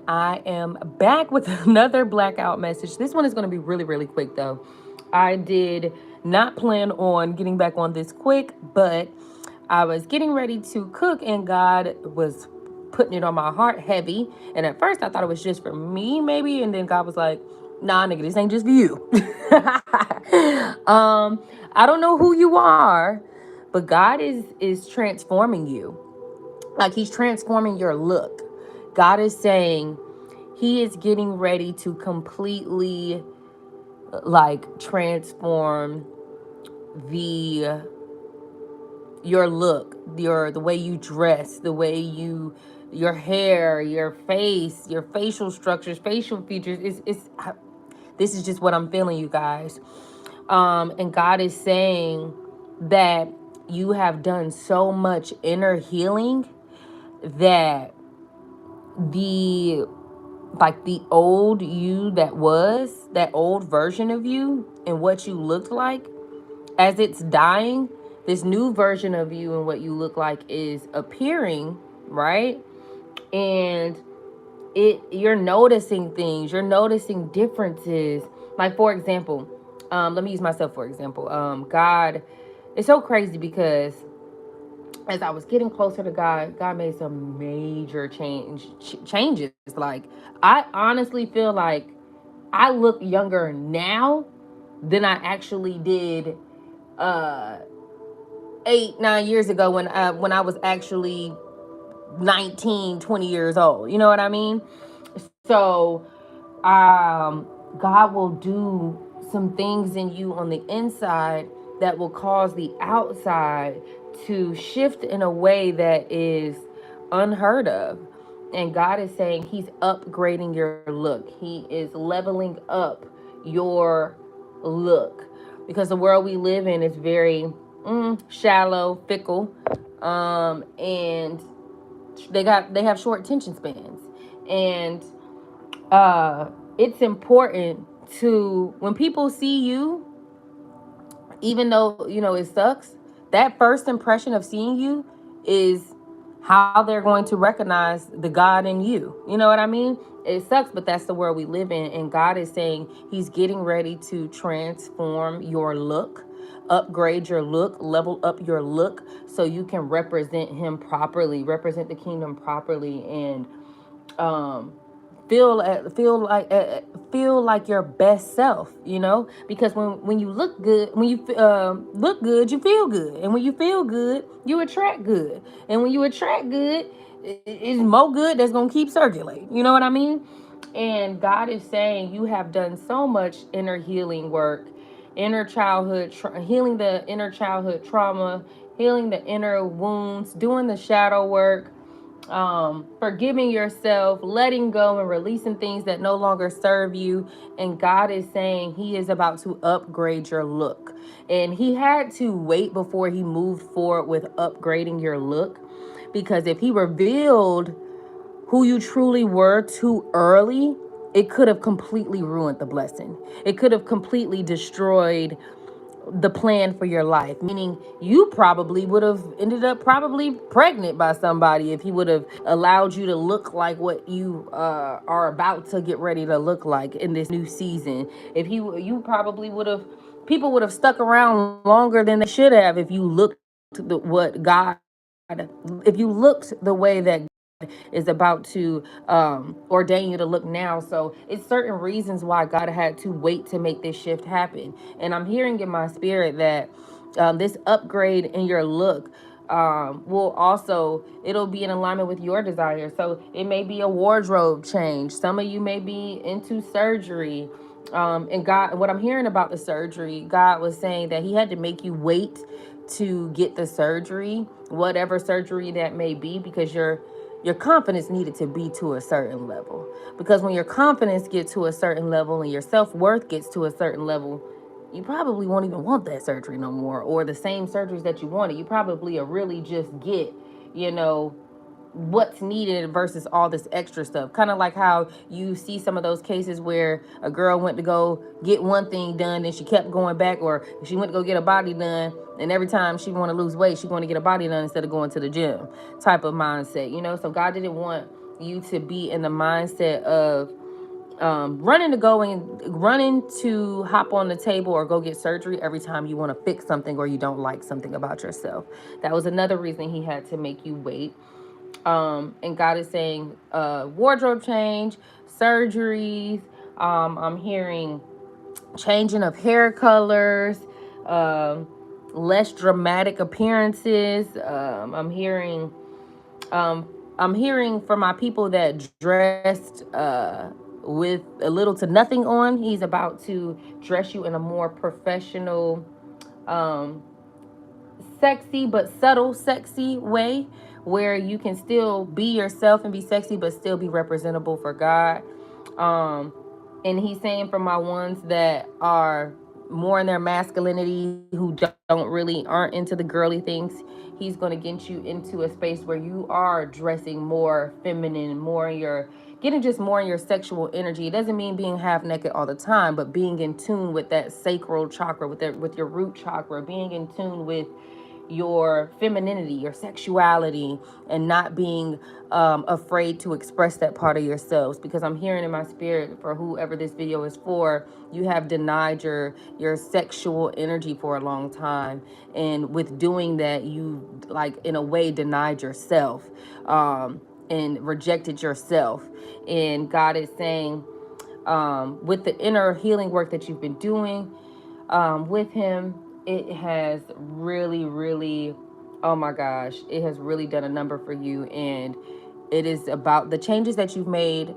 I am back with another blackout message. This one is going to be really, really quick, though. I did not plan on getting back on this quick, but I was getting ready to cook, and God was putting it on my heart heavy. And at first, I thought it was just for me, maybe. And then God was like, nah, nigga, this ain't just for you. I don't know who you are, but God is transforming you. Like he's transforming your look. God is saying he is getting ready to completely like transform the your look, the way you dress, the way your hair, your face, your facial structures, facial features. This is just what I'm feeling, you guys. And God is saying that you have done so much inner healing that the the old you that old version of you and what you looked like, as it's dying, this new version of you and what you look like is appearing, right? And you're noticing things, you're noticing differences. Like, for example, let me use myself for example. God, it's so crazy because as I was getting closer to God, God made some major changes. Like, I honestly feel like I look younger now than I actually did uh 8, 9 years ago when I was actually 19, 20 years old. You know what I mean? So God will do some things in you on the inside that will cause the outside to shift in a way that is unheard of. And God is saying he's upgrading your look. He is leveling up your look, because the world we live in is very shallow, fickle, and they have short attention spans. And it's important to, when people see you, even though it sucks, that first impression of seeing you is how they're going to recognize the God in you. You know what I mean? It sucks, but that's the world we live in. And God is saying he's getting ready to transform your look, upgrade your look, level up your look, so you can represent him properly, represent the kingdom properly, and um feel like your best self, because when you look good, when you look good, you feel good, and when you feel good, you attract good, and when you attract good, it's more good that's gonna keep circulating. You know what I mean? And God is saying you have done so much inner healing work, inner childhood healing, the inner childhood trauma, healing the inner wounds, doing the shadow work, forgiving yourself, letting go and releasing things that no longer serve you. And God is saying he is about to upgrade your look. And he had to wait before he moved forward with upgrading your look, because if he revealed who you truly were too early, it could have completely ruined the blessing. It could have completely destroyed the plan for your life, meaning you probably would have ended up probably pregnant by somebody if he would have allowed you to look like what you are about to get ready to look like in this new season. If you probably would have, people would have stuck around longer than they should have if you looked if you looked the way that is about to ordain you to look now. So it's certain reasons why God had to wait to make this shift happen. And I'm hearing in my spirit that this upgrade in your look will also, it'll be in alignment with your desires. So it may be a wardrobe change. Some of you may be into surgery. And God, what I'm hearing about the surgery, God was saying that he had to make you wait to get the surgery, whatever surgery that may be, because your confidence needed to be to a certain level. Because when your confidence gets to a certain level and your self-worth gets to a certain level, you probably won't even want that surgery no more, or the same surgeries that you wanted. You probably are really just get, you know, what's needed versus all this extra stuff. Kind of like how you see some of those cases where a girl went to go get one thing done and she kept going back, or she went to go get a body done, and every time she want to lose weight, she want to get a body done instead of going to the gym, type of mindset. So God didn't want you to be in the mindset of running to hop on the table or go get surgery every time you want to fix something or you don't like something about yourself. That was another reason he had to make you wait. And God is saying wardrobe change, surgeries. I'm hearing changing of hair colors, um, less dramatic appearances. I'm hearing from my people that dressed with a little to nothing on. He's about to dress you in a more professional, um, sexy but subtle sexy way where you can still be yourself and be sexy but still be representable for God. Um, and he's saying for my ones that are more in their masculinity, who don't really aren't into the girly things, he's going to get you into a space where you are dressing more feminine, more in your getting just more in your sexual energy. It doesn't mean being half naked all the time, but being in tune with that sacral chakra, with your root chakra, being in tune with your femininity, your sexuality, and not being afraid to express that part of yourselves. Because I'm hearing in my spirit, for whoever this video is for, you have denied your sexual energy for a long time, and with doing that, you like in a way denied yourself, and rejected yourself. And God is saying, with the inner healing work that you've been doing with him, it has really, really, oh my gosh, it has really done a number for you. And it is about the changes that you've made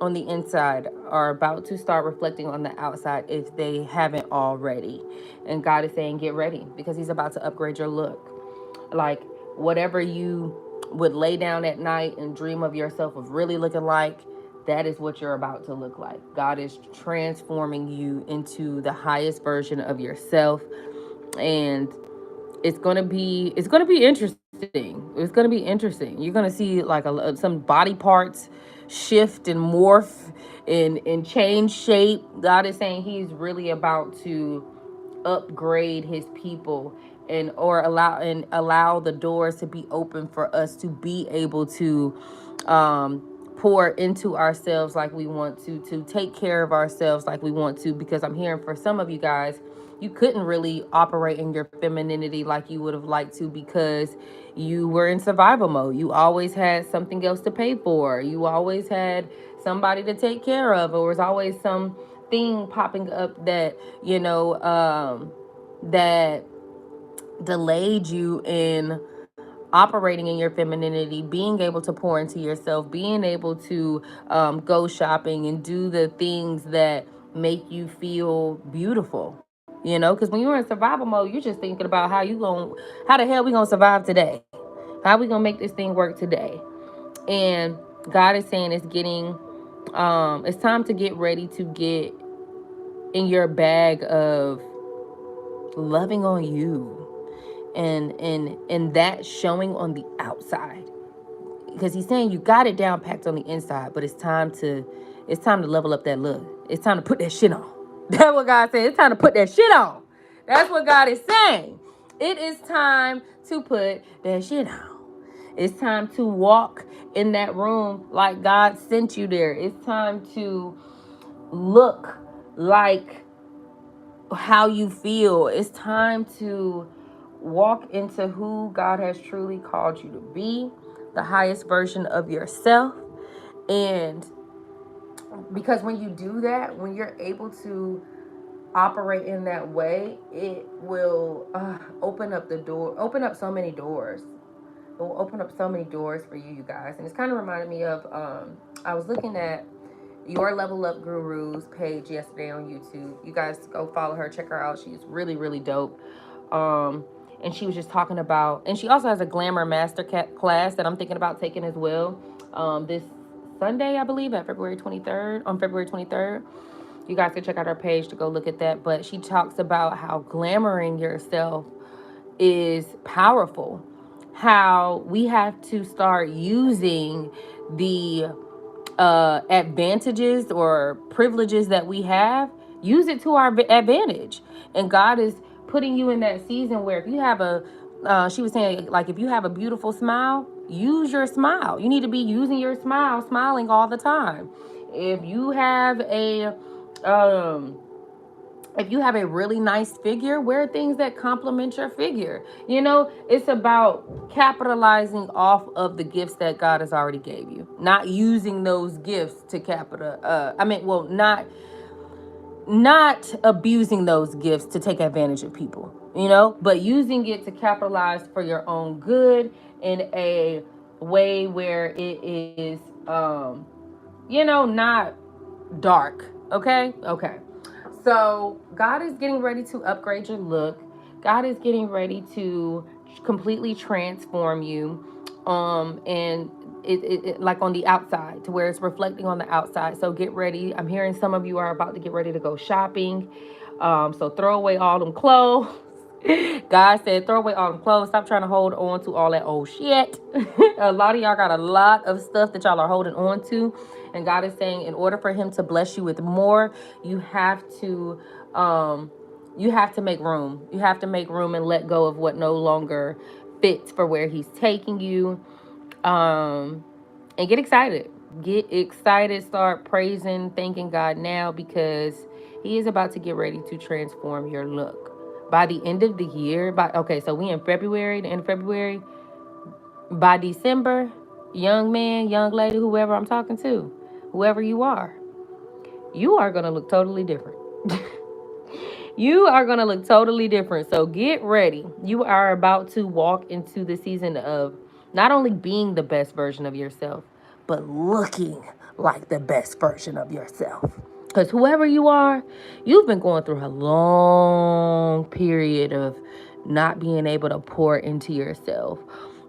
on the inside are about to start reflecting on the outside if they haven't already. And God is saying, get ready, because he's about to upgrade your look. Like, whatever you would lay down at night and dream of yourself of really looking like, that is what you're about to look like. God is transforming you into the highest version of yourself. And it's gonna be interesting. It's gonna be interesting. You're gonna see like some body parts shift and morph and change shape. God is saying he's really about to upgrade his people, and or allow the doors to be open for us to be able to pour into ourselves like we want to take care of ourselves like we want to. Because I'm hearing for some of you guys, you couldn't really operate in your femininity like you would have liked to, because you were in survival mode. You always had something else to pay for. You always had somebody to take care of, or was always some thing popping up that that delayed you in operating in your femininity, being able to pour into yourself, being able to go shopping and do the things that make you feel beautiful. Because when you're in survival mode, you're just thinking about how the hell we gonna survive today, how we gonna make this thing work today. And God is saying it's time to get ready to get in your bag of loving on you, and that showing on the outside. Because he's saying you got it down packed on the inside, but it's time to level up that look. It's time to put that shit on. That's what God said. It's time to put that shit on. That's what God is saying. It is time to put that shit on. It's time to walk in that room like God sent you there. It's time to look like how you feel. It's time to walk into who God has truly called you to be, the highest version of yourself. And because when you do that, when you're able to operate in that way, it will open up so many doors. It will open up so many doors for you guys. And it's kind of reminded me of, I was looking at Your Level Up Guru's page yesterday on YouTube. You guys go follow her, check her out. She's really, really dope. And she was just talking about, and she also has a glamour master class that I'm thinking about taking as well. This Sunday, I believe, on February 23rd. You guys can check out her page to go look at that. But she talks about how glamoring yourself is powerful. How we have to start using the advantages or privileges that we have, use it to our advantage. And God is putting you in that season where if you have she was saying, like, if you have a beautiful smile, use your smile. You need to be using your smile, smiling all the time. If you have a um if you have a really nice figure, wear things that complement your figure. You know, it's about capitalizing off of the gifts that God has already gave you, not using those gifts to not abusing those gifts to take advantage of people, you know, but using it to capitalize for your own good in a way where it is, not dark. Okay. So God is getting ready to upgrade your look. God is getting ready to completely transform you. And it like on the outside, to where it's reflecting on the outside. So get ready. I'm hearing some of you are about to get ready to go shopping. So throw away all them clothes. God said, throw away all them clothes. Stop trying to hold on to all that old shit. A lot of y'all got a lot of stuff that y'all are holding on to. And God is saying, in order for him to bless you with more, you have to make room. You have to make room and let go of what no longer fits for where he's taking you. And get excited. Get excited. Start praising, thanking God now, because he is about to get ready to transform your look. By the end of the year, so we in February, the end of February. By December, young man, young lady, whoever I'm talking to, whoever you are going to look totally different. You are going to look totally different. So get ready. You are about to walk into the season of not only being the best version of yourself, but looking like the best version of yourself. Because whoever you are, you've been going through a long period of not being able to pour into yourself,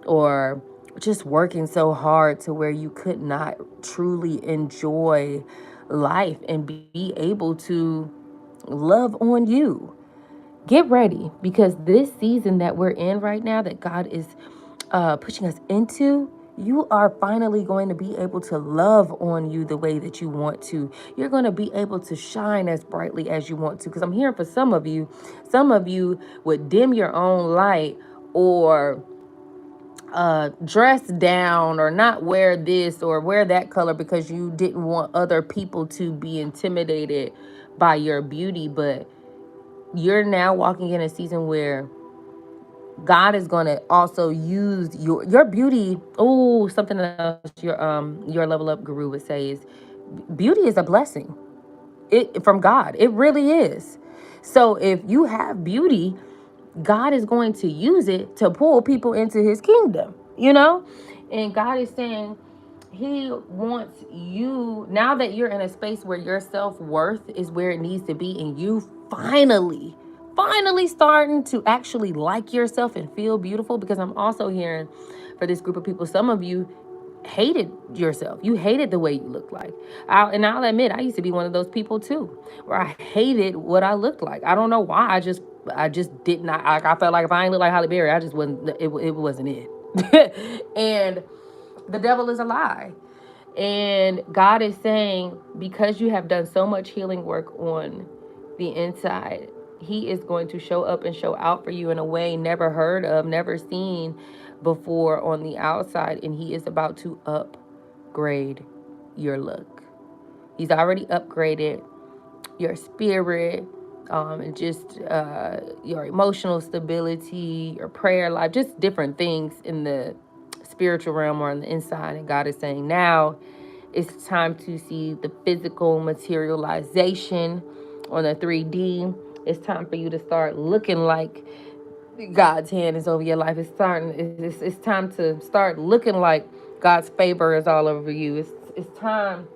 or just working so hard to where you could not truly enjoy life and be able to love on you. Get ready, because this season that we're in right now, that God is pushing us into, you are finally going to be able to love on you the way that you want to. You're going to be able to shine as brightly as you want to. Because I'm hearing for some of you would dim your own light, or dress down, or not wear this or wear that color because you didn't want other people to be intimidated by your beauty. But you're now walking in a season where God is going to also use your beauty. Oh, something else your level up guru would say is, beauty is a blessing. It from God. It really is. So if you have beauty, God is going to use it to pull people into his kingdom, you know? And God is saying he wants you, now that you're in a space where your self-worth is where it needs to be, and you finally starting to actually like yourself and feel beautiful. Because I'm also hearing for this group of people, some of you hated yourself. You hated the way you looked like. I'll admit, I used to be one of those people too, where I hated what I looked like. I don't know why. I just did not. I felt like if I ain't look like Halle Berry, I just wasn't. It wasn't it. And the devil is a lie. And God is saying, because you have done so much healing work on the inside, he is going to show up and show out for you in a way never heard of, never seen before on the outside. And he is about to upgrade your look. He's already upgraded your spirit, and just your emotional stability, your prayer life, just different things in the spiritual realm or on the inside. And God is saying, now it's time to see the physical materialization on the 3D. It's time for you to start looking like God's hand is over your life. It's time to start looking like God's favor is all over you. It's time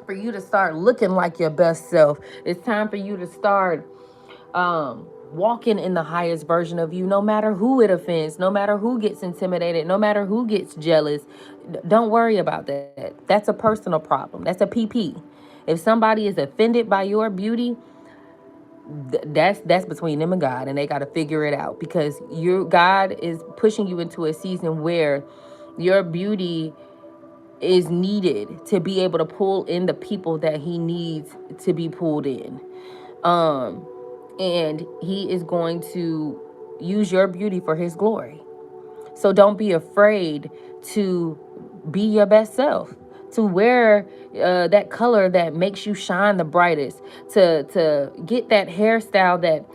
for you to start looking like your best self. It's time for you to start walking in the highest version of you, no matter who it offends, no matter who gets intimidated, no matter who gets jealous. Don't worry about that. That's a personal problem. That's a PP. If somebody is offended by your beauty, that's between them and God, and they got to figure it out, because God is pushing you into a season where your beauty is needed to be able to pull in the people that he needs to be pulled in. And he is going to use your beauty for his glory. So don't be afraid to be your best self, to wear that color that makes you shine the brightest, to get that hairstyle that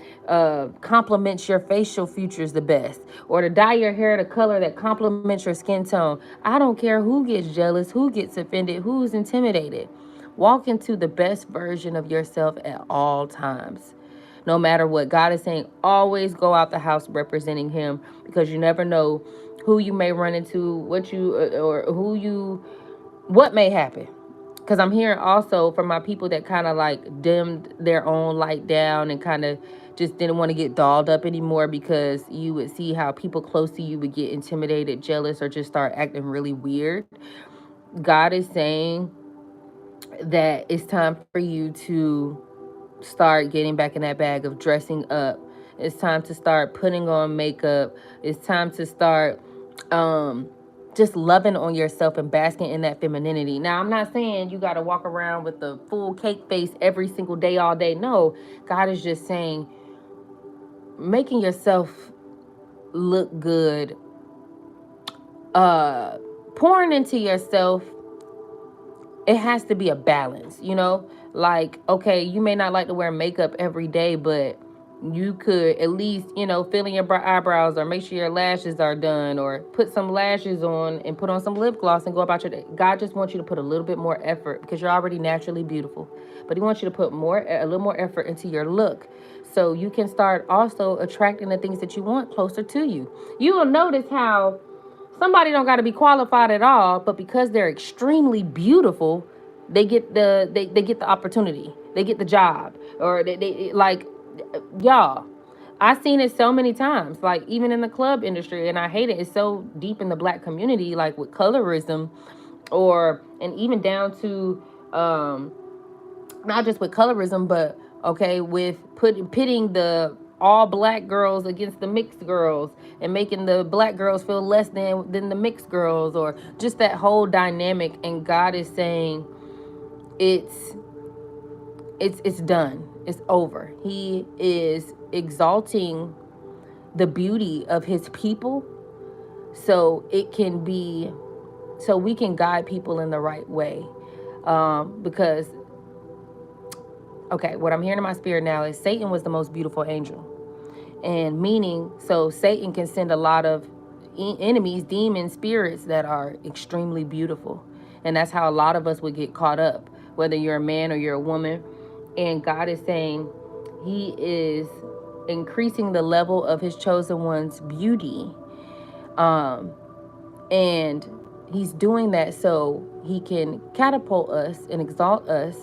complements your facial features the best, or to dye your hair the color that complements your skin tone. I don't care who gets jealous, who gets offended, who's intimidated. Walk into the best version of yourself at all times. No matter what God is saying, always go out the house representing him, because you never know who you may run into, what may happen. Because I'm hearing also from my people that kind of like dimmed their own light down and kind of just didn't want to get dolled up anymore, because you would see how people close to you would get intimidated, jealous, or just start acting really weird. God is saying that it's time for you to start getting back in that bag of dressing up. It's time to start putting on makeup. It's time to start just loving on yourself and basking in that femininity. Now, I'm not saying you got to walk around with the full cake face every single day, all day. No, God is just saying making yourself look good, pouring into yourself. It has to be a balance, like, okay, you may not like to wear makeup every day, but you could at least, fill in your eyebrows, or make sure your lashes are done, or put some lashes on and put on some lip gloss and go about your day. God just wants you to put a little bit more effort, because you're already naturally beautiful, but he wants you to put a little more effort into your look, so you can start also attracting the things that you want closer to you. You will notice how somebody don't got to be qualified at all, but because they're extremely beautiful, they get the opportunity, they get the job, or they like, y'all. I've seen it so many times, like even in the club industry, and I hate it. It's so deep in the black community, like with colorism, and even down to not just with colorism, but okay, with pitting the all black girls against the mixed girls, and making the black girls feel less than the mixed girls, or just that whole dynamic. And God is saying it's it's done. It's over. He is exalting the beauty of his people, so we can guide people in the right way. Because okay, what I'm hearing in my spirit now is Satan was the most beautiful angel. And meaning, so Satan can send a lot of enemies, demon spirits that are extremely beautiful. And that's how a lot of us would get caught up, whether you're a man or you're a woman. And God is saying he is increasing the level of his chosen one's beauty. And he's doing that so he can catapult us and exalt us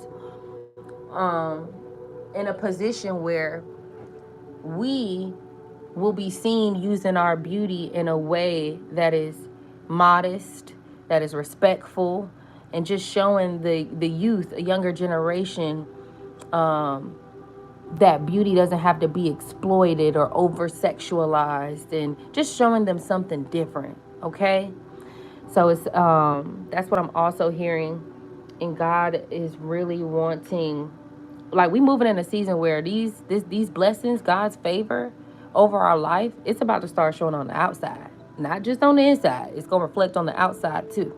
in a position where we will be seen using our beauty in a way that is modest, that is respectful, and just showing the youth, a younger generation, that beauty doesn't have to be exploited or over sexualized, and just showing them something different. Okay, so it's that's what I'm also hearing. And God is really wanting, like, we moving in a season where these blessings, God's favor over our life, it's about to start showing on the outside, not just on the inside. It's gonna reflect on the outside too,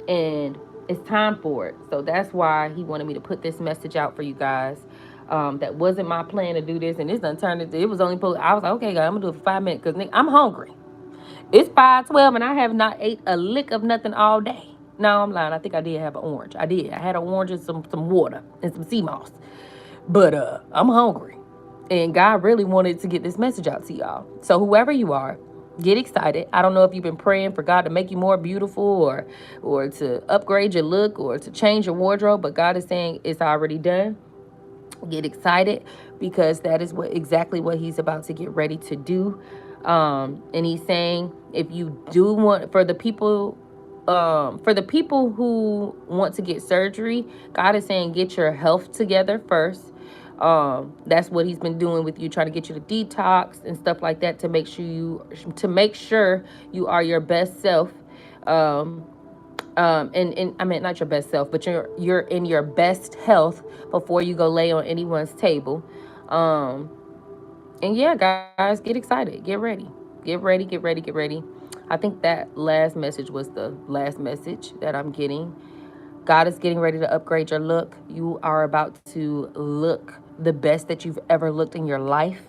and it's time for it. So that's why he wanted me to put this message out for you guys. That wasn't my plan to do this, and this done turned into, it was only I was like, okay, God, I'm gonna do it for 5 minutes, because I'm hungry. It's 5:12 and I have not ate a lick of nothing all day. No, I'm lying. I think I did have an orange. I did. I had an orange and some water and some sea moss. But I'm hungry. And God really wanted to get this message out to y'all. So whoever you are, get excited. I don't know if you've been praying for God to make you more beautiful, or to upgrade your look, or to change your wardrobe, but God is saying it's already done. Get excited, because that is exactly what he's about to get ready to do. And he's saying, if you do want, for the people who want to get surgery, God is saying get your health together first. That's what he's been doing with you, trying to get you to detox and stuff like that, to make sure you are your best self. And I mean, not your best self, but you're in your best health before you go lay on anyone's table. And yeah, guys, get excited. Get ready. Get ready, get ready, get ready. I think that last message was the last message that I'm getting. God is getting ready to upgrade your look. You are about to look the best that you've ever looked in your life.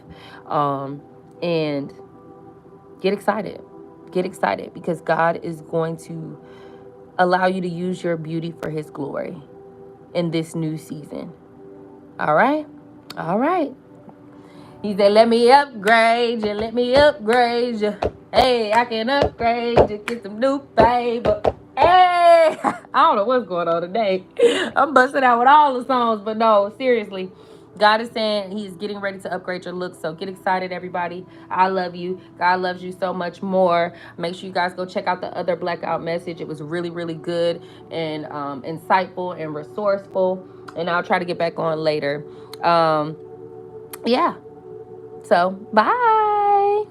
And get excited. Get excited because God is going to allow you to use your beauty for His glory in this new season. All right? All right. He said, let me upgrade you, let me upgrade you. Hey, I can upgrade you, get some new favor. Hey, I don't know what's going on today. I'm busting out with all the songs, but no, seriously. God is saying He's getting ready to upgrade your look. So get excited, everybody. I love you. God loves you so much more. Make sure you guys go check out the other Blackout message. It was really, really good and insightful and resourceful. And I'll try to get back on later. Yeah. So, bye.